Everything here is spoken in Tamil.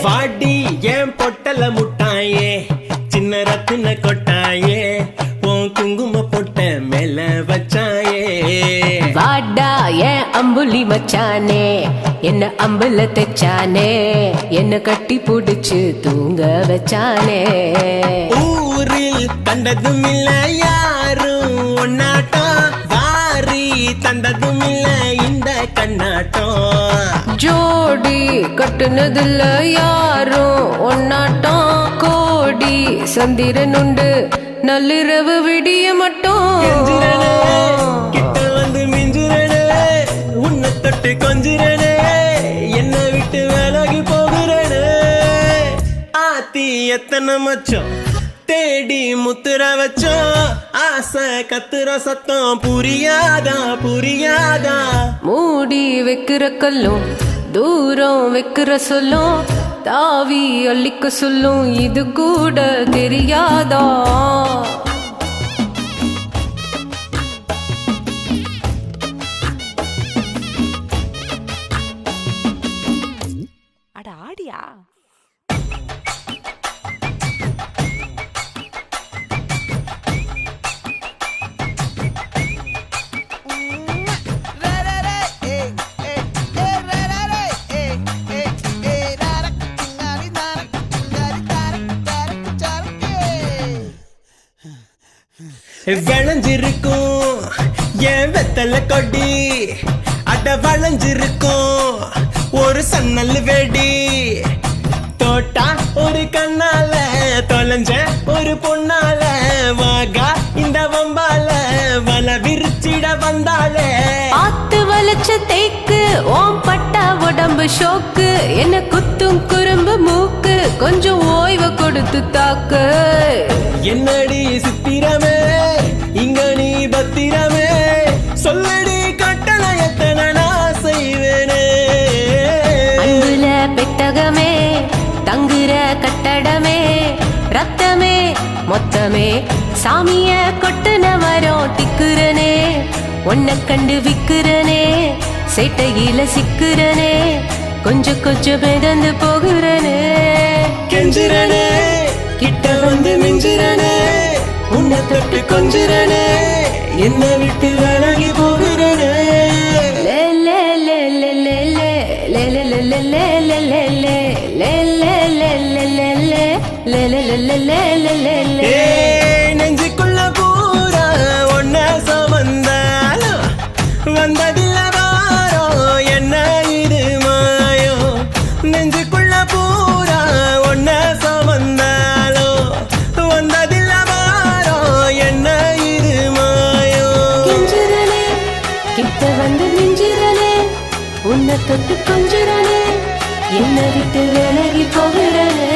வாடி ஏன் பொட்டல முட்டாயே சின்ன ரத்தின கொட்டாயே உன் குங்கும பொட்ட மேல வச்சாயே வாடா ஏன் அம்புலி மச்சானே என்ன அம்புல தைச்சானே என்ன கட்டி புடிச்சு தூங்க வச்சானே ஊரில் கண்டதும் இல்ல யாரும் ஒன்னாட்டம் வாரி தந்ததும் இல்ல இந்த கண்ணாட்டம் ஜோடி கட்டுனதுல யாரும் ஒன்னாட்டம் கோடி சந்திரன் உண்டு நள்ளிரவு விடிய மட்டும் கிட்ட வந்து மிஞ்சுறனே உன்னை தொட்டு கொஞ்சுறனே என்ன விட்டு விலகி போகிறனே ஆத்தி எத்தனை மச்சம் தேடி முத்துற வச்சோம் ஆசை கத்துற சத்தம் புரியாதா புரியாதா மூடி வைக்கிற கல்லும் தூரம் வைக்கிற சொல்லும் தாவி அள்ளிக்க சொல்லும் இது கூட தெரியாதா அட ஆடியா விளைஞ்சிருக்கும் என் வெத்தல கொடி அட வளைஞ்சிருக்கும் ஒரு சன்னல் வெடி தோட்டா ஒரு கண்ணால தொலைஞ்ச ஒரு பொண்ணால வாகா இந்த வம்பால வல விரிச்சிட வந்தாலே ஆத்து வளைச்ச தேக்கு ஓம் பட்டா உடம்பு ஷோக்கு என்ன குத்தும் குறும்பு மூக்கு கொஞ்சம் ஓய்வு கொடுத்து தாக்கு என்னடி சித்திரமே இங்க நீ பத்திரமே சொல்லடி கட்டளை எத்தனை நான் செய்வேனே அன்புல பெட்டகமே தங்குற கட்டடமே ரத்தமே மொத்தமே சாமிய கொட்டுன வரோம் திக்குறனே உன்னை கண்டு விக்குறனே சேட்டையில சிக்குறனே கொஞ்சம் கொஞ்சம் மிதந்து போகிறனே கெஞ்சுறனே கிட்ட வந்து மிஞ்சுறனே உன்னை தொட்டு கொஞ்சுறனே என்ன விட்டு விலகி போகிறனே நெஞ்சுக்குள்ள பூரா ஒன்ன சமந்தாலும் வந்ததில்ல வாரோ என்ன இது மாயோ நெஞ்சுக்குள்ள பூரா ஒன்ன சமந்தாலோ வந்ததில்ல வாரோ என்ன இது மாயோ கிட்ட வந்து மிஞ்சிரனே உன்னை தொட்டு கொஞ்சிரனே என்ன விட்டு விலகி போகிறனே